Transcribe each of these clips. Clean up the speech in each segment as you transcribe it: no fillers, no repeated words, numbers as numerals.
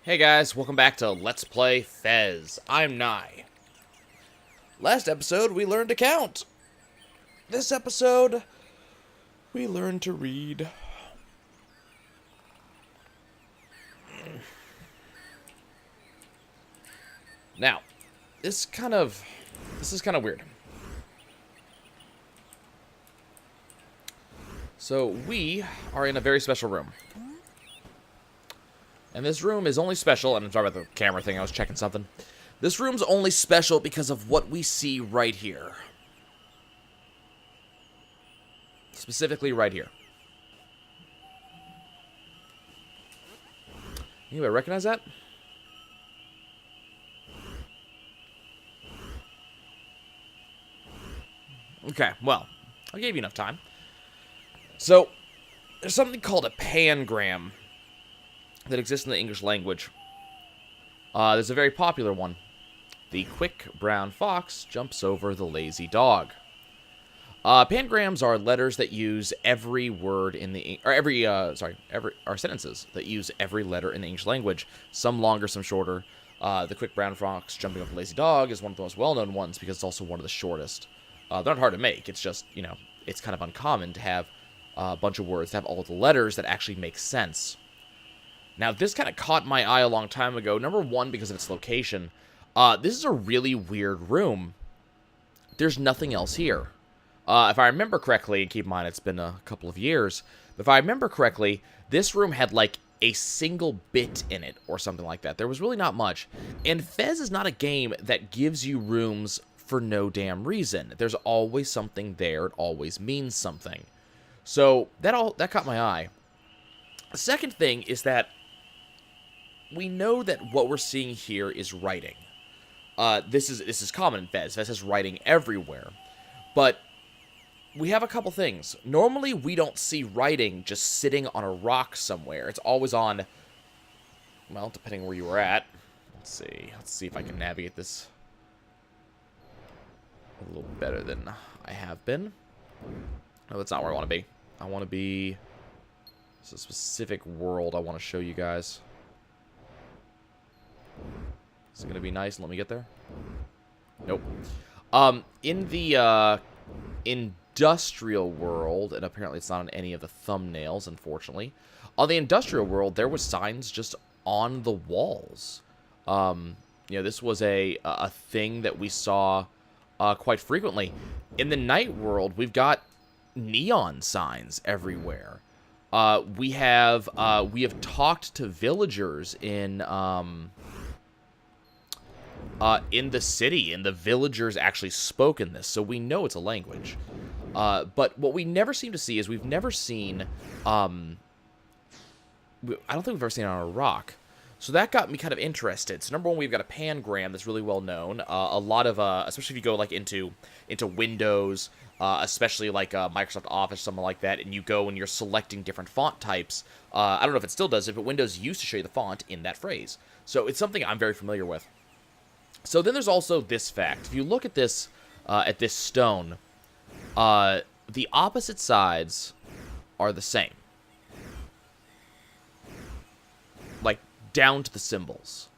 Hey guys, welcome back to Let's Play Fez. I'm Nye. Last episode, we learned to count. This episode, we learned to read. Now, this is kind of weird. So, we are in a very special room. And this room is only special, and I'm sorry about the camera thing, I was checking something. This room's only special because of what we see right here. Specifically right here. Anybody recognize that? Okay, well, I gave you enough time. So, there's something called a pangram that exists in the English language. There's a very popular one. The quick brown fox jumps over the lazy dog. Pangrams are letters that use every word in the are sentences that use every letter in the English language. Some longer, some shorter. The quick brown fox jumping over the lazy dog is one of the most well-known ones because it's also one of the shortest. They're not hard to make. It's just, you know, it's kind of uncommon to have a bunch of words that have all the letters that actually make sense. Now, this kind of caught my eye a long time ago. Number one, because of its location. This is a really weird room. There's nothing else here. If I remember correctly, and keep in mind it's been a couple of years, but if I remember correctly, this room had like a single bit in it or something like that. There was really not much. And Fez is not a game that gives you rooms for no damn reason. There's always something there. It always means something. So that caught my eye. The second thing is that we know that what we're seeing here is writing. This is common in Fez. Fez has writing everywhere. But we have a couple things. Normally, we don't see writing just sitting on a rock somewhere. It's always on, well, depending where you were at. Let's see if I can navigate this a little better than I have been. No, that's not where I want to be. I want to be... It's a specific world I want to show you guys. Is it going to be nice? Let me get there. Nope. In the industrial world, and apparently it's not on any of the thumbnails, unfortunately. On the industrial world, there was signs just on the walls. You know, this was a thing that we saw quite frequently. In the night world, we've got neon signs everywhere. We have talked to villagers in the city, and the villagers actually spoke in this, so we know it's a language. But what we never seem to see is we've never seen, I don't think we've ever seen it on a rock. So that got me kind of interested. So number one, we've got a pangram that's really well known. A lot of, especially if you go like into Windows, especially like Microsoft Office, something like that, and you go and you're selecting different font types. I don't know if it still does it, but Windows used to show you the font in that phrase. So it's something I'm very familiar with. So then there's also this fact. If you look at this stone, the opposite sides are the same. Like, down to the symbols.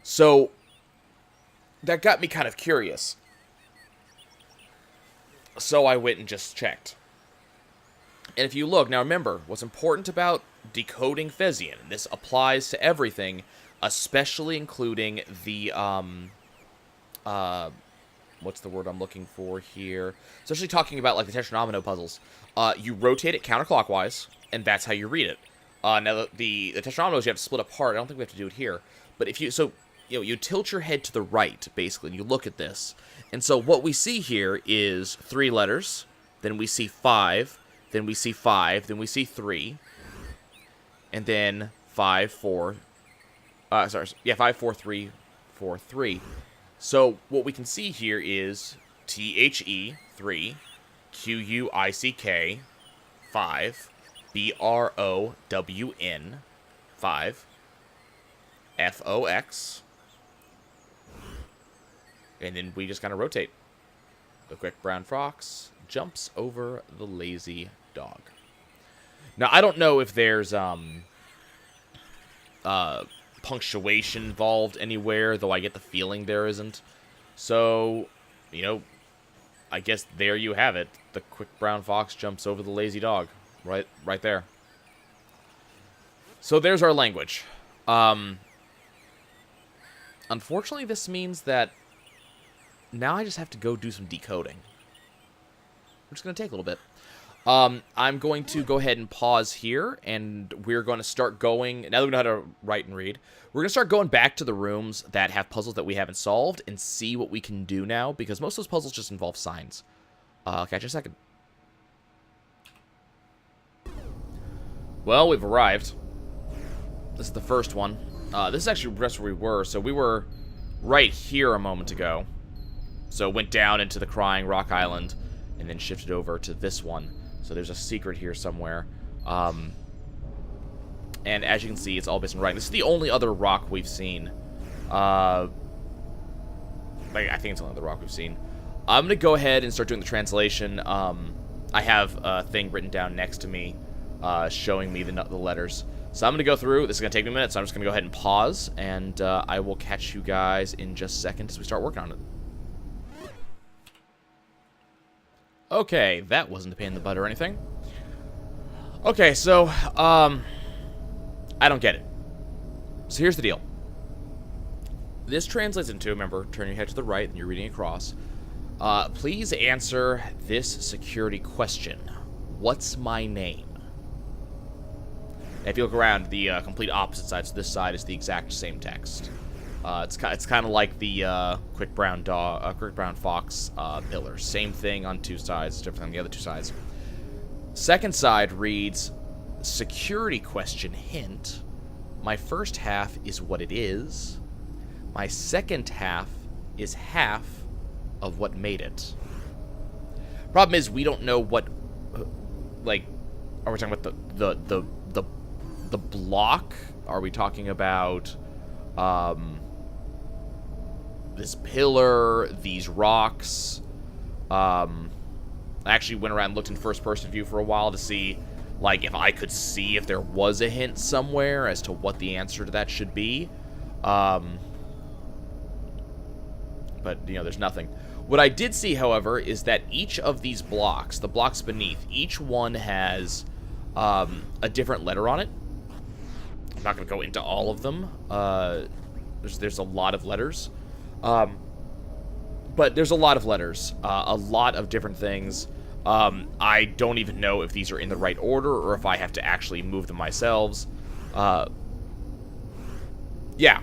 So, that got me kind of curious. So I went and just checked. And if you look, now remember, what's important about decoding Fezian, and this applies to everything, especially including the, what's the word I'm looking for here? Especially talking about, like, the Tetragramino puzzles. You rotate it counterclockwise, and that's how you read it. Now, the Tetragraminoes you have to split apart. I don't think we have to do it here. But if you, so, you know, you tilt your head to the right, basically, and you look at this. And so what we see here is 3 letters, then we see 5, then we see 5, then we see 3, and then 5, 4, 5, 4, 3, 4, 3. So what we can see here is THE 3, QUICK 5, BROWN 5, FOX, and then we just kind of rotate. The quick brown fox jumps over the lazy dog. Now, I don't know if there's punctuation involved anywhere, though I get the feeling there isn't. So, you know, I guess there you have it. The quick brown fox jumps over the lazy dog. Right there. So there's our language. Unfortunately, this means that now I just have to go do some decoding. Which is going to take a little bit. I'm going to go ahead and pause here, and we're going to start going, now that we know how to write and read, we're going to start going back to the rooms that have puzzles that we haven't solved and see what we can do now, because most of those puzzles just involve signs. Catch you in a second. Well, we've arrived. This is the first one. This is actually just where we were, so we were right here a moment ago. So went down into the Crying Rock Island, and then shifted over to this one. So there's a secret here somewhere. And as you can see, it's all based on writing. This is the only other rock we've seen. I think it's the only other rock we've seen. I'm going to go ahead and start doing the translation. I have a thing written down next to me showing me the letters. So I'm going to go through. This is going to take me a minute, so I'm just going to go ahead and pause. And I will catch you guys in just a second as we start working on it. Okay, that wasn't a pain in the butt or anything. Okay, so, I don't get it. So here's the deal. This translates into, remember, turn your head to the right and you're reading across. Please answer this security question. What's my name? And if you look around, the complete opposite side, so this side is the exact same text. It's kind of like the quick brown fox pillar. Same thing on two sides, different on the other two sides. Second side reads, security question hint. My first half is what it is. My second half is half of what made it. Problem is, we don't know what, like, are we talking about the block? Are we talking about, this pillar, these rocks? I actually went around and looked in first-person view for a while to see, like, if I could see if there was a hint somewhere as to what the answer to that should be. But, you know, there's nothing. What I did see, however, is that each of these blocks, the blocks beneath, each one has a different letter on it. I'm not going to go into all of them. There's a lot of letters. But there's a lot of letters, a lot of different things. I don't even know if these are in the right order or if I have to actually move them myself. Yeah.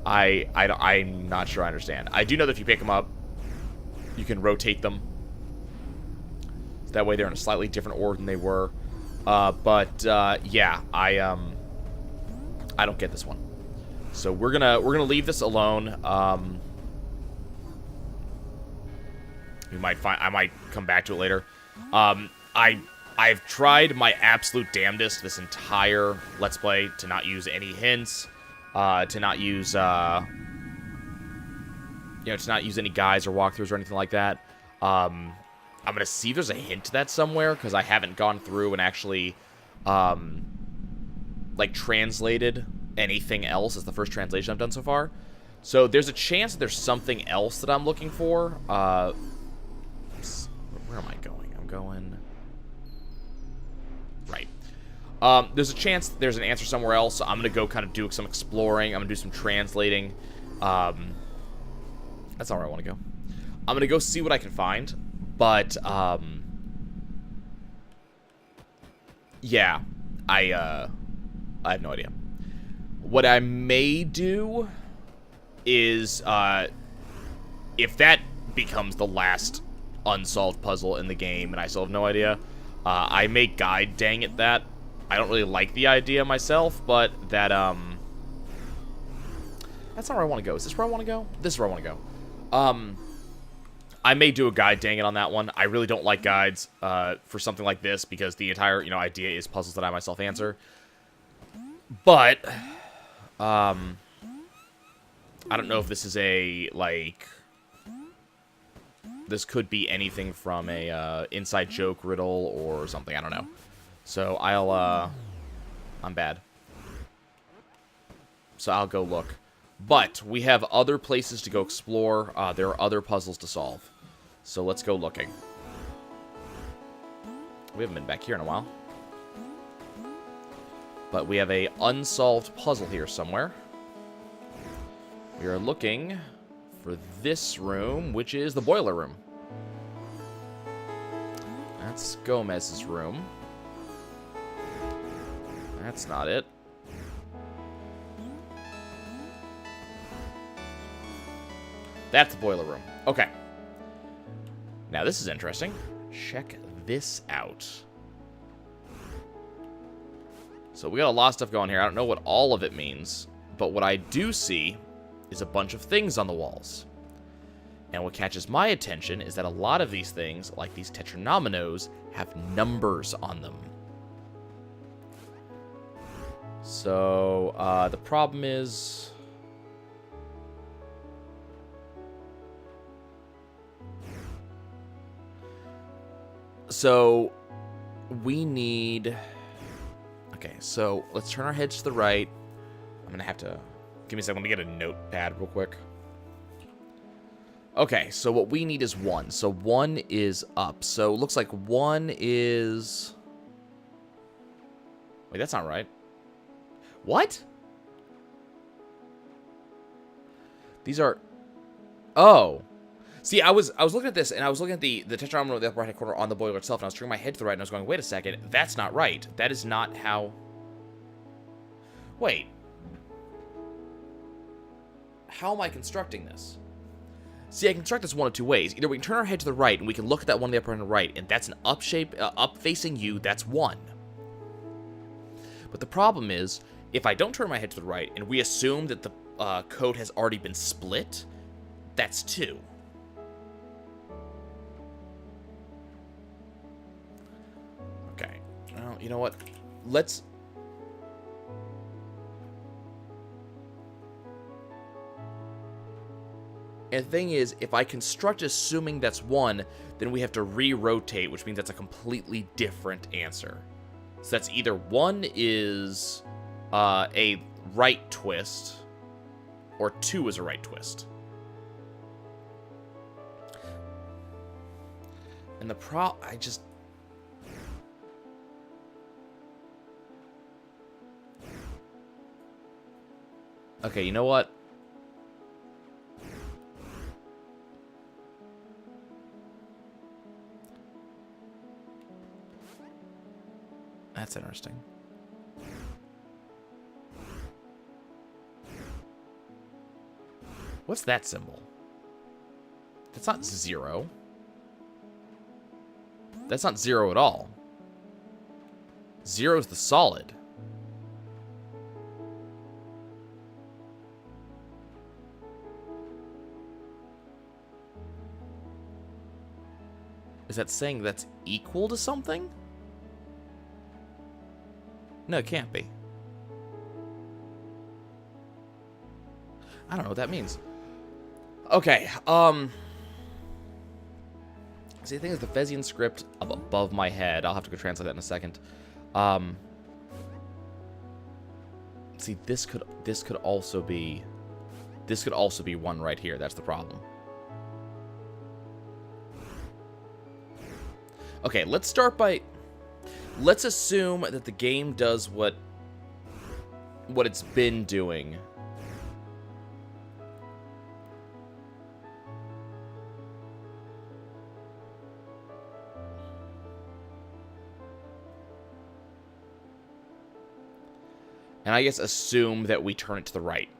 I'm not sure I understand. I do know that if you pick them up, you can rotate them. So that way they're in a slightly different order than they were. Yeah, I don't get this one. So we're gonna leave this alone. I might come back to it later. I've tried my absolute damnedest this entire Let's Play to not use any hints, to not use to not use any guides or walkthroughs or anything like that. I'm gonna see if there's a hint to that somewhere, because I haven't gone through and actually like translated anything else. It's the first translation I've done so far. So there's a chance that there's something else that I'm looking for. Where am I going? I'm going right. There's a chance that there's an answer somewhere else. So I'm going to go kind of do some exploring. I'm going to do some translating. That's not where I want to go. I'm going to go see what I can find. But, yeah, I have no idea. What I may do is, if that becomes the last unsolved puzzle in the game and I still have no idea, I may guide dang it that. I don't really like the idea myself, but that, that's not where I want to go. Is this where I want to go? This is where I want to go. I may do a guide dang it on that one. I really don't like guides, for something like this, because the entire, idea is puzzles that I myself answer. But, I don't know if this is this could be anything from a, inside joke riddle or something, I don't know. So, I'm bad. so I'll go look. But we have other places to go explore. There are other puzzles to solve. So let's go looking. We haven't been back here in a while. But we have a unsolved puzzle here somewhere. We are looking for this room, which is the boiler room. That's Gomez's room. That's not it. That's the boiler room. Okay. Now, this is interesting. Check this out. So we got a lot of stuff going here. I don't know what all of it means, but what I do see is a bunch of things on the walls. And what catches my attention is that a lot of these things, like these tetranominos, have numbers on them. So, the problem is... So, we need... Okay, so let's turn our heads to the right. I'm going to have to... Give me a second, let me get a notepad real quick. Okay, so what we need is 1. So 1 is up. So it looks like 1 is... Wait, that's not right. What? These are... Oh. See, I was looking at this, and I was looking at the tetranomino in the upper right-hand corner on the boiler itself, and I was turning my head to the right, and I was going, wait a second, that's not right. That is not how... Wait. How am I constructing this? See, I can construct this one of two ways. Either we can turn our head to the right, and we can look at that one on the upper and right, and that's an up shape, up-facing U, that's 1. But the problem is, if I don't turn my head to the right, and we assume that the code has already been split, that's 2. Okay. Well, you know what? Let's... And the thing is, if I construct assuming that's 1, then we have to re-rotate, which means that's a completely different answer. So that's either 1 is a right twist, or 2 is a right twist. And the I just... Okay, you know what? That's interesting. What's that symbol? That's not 0. That's not 0 at all. 0 is the solid. Is that saying that's equal to something? No, it can't be. I don't know what that means. Okay, see, the thing is, the Fezzian script up above my head. I'll have to go translate that in a second. See, this could also be 1 right here. That's the problem. Okay, let's start by... Let's assume that the game does what it's been doing. And I guess assume that we turn it to the right.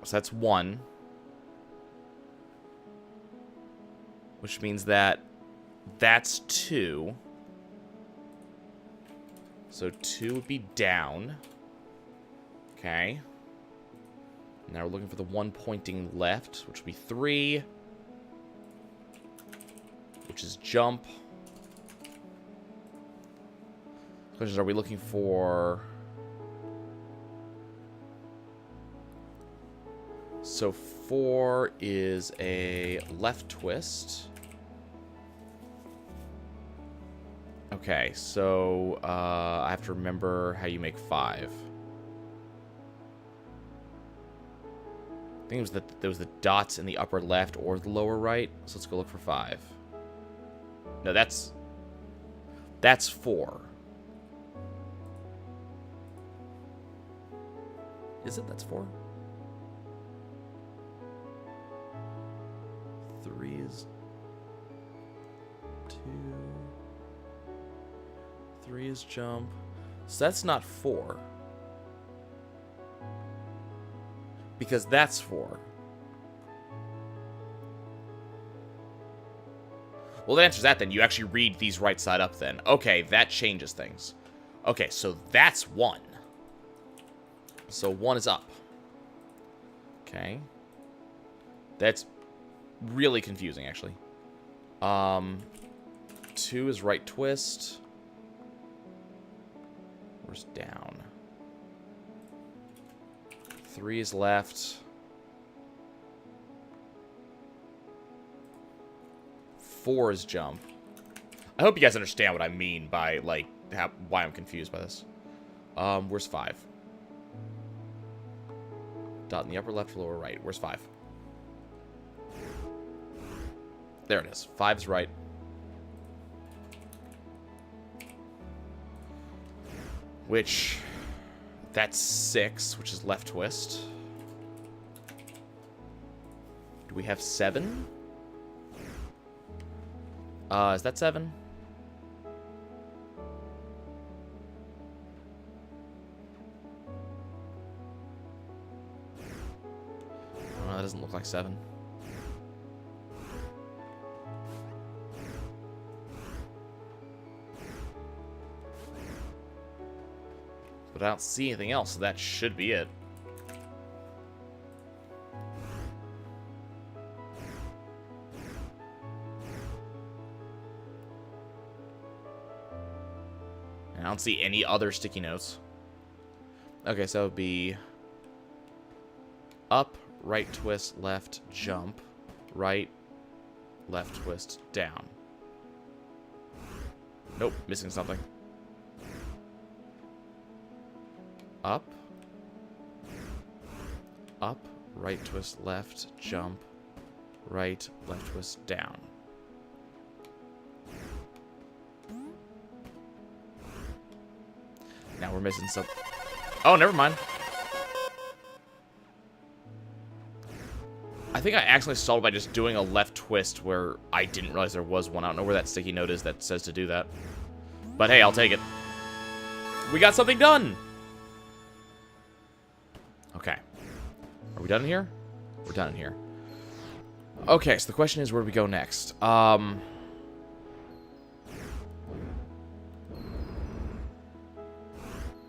So that's 1. Which means that that's 2. So 2 would be down. Okay. Now we're looking for the 1 pointing left, which would be 3. Which is jump. Questions, are we looking for... So 4 is a left twist. Okay, so I have to remember how you make 5. I think it was there was the dots in the upper left or the lower right. So let's go look for 5. No, that's 4. Is it? That's 4. 3 is 2. 3 is jump. So that's not 4. Because that's 4. Well, the answer is that then. You actually read these right side up then. Okay, that changes things. Okay, so that's 1. So 1 is up. Okay. That's really confusing, actually. 2 is right twist. Where's down? 3 is left. 4 is jump. I hope you guys understand what I mean by, like, why I'm confused by this. Where's 5? Dot in the upper left, lower right. Where's 5? There it is. 5's right. Which... That's 6, which is left twist. Do we have 7? Is that 7? Oh, that doesn't look like 7. But I don't see anything else, so that should be it. And I don't see any other sticky notes. Okay, so it would be up, right twist, left, jump, right, left twist, down. Nope, missing something. Up, right twist, left, jump, right, left twist, down. Now we're missing some. Oh, never mind. I think I accidentally stalled by just doing a left twist where I didn't realize there was one. I don't know where that sticky note is that says to do that. But hey, I'll take it. We got something done! Okay. Are we done in here? We're done in here. Okay, so the question is, where do we go next?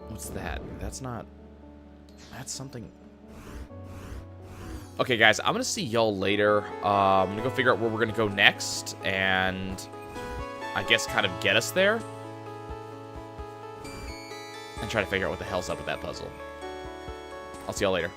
What's that? That's not... That's something... Okay, guys, I'm gonna see y'all later. I'm gonna go figure out where we're gonna go next, and I guess kind of get us there. And try to figure out what the hell's up with that puzzle. I'll see y'all later.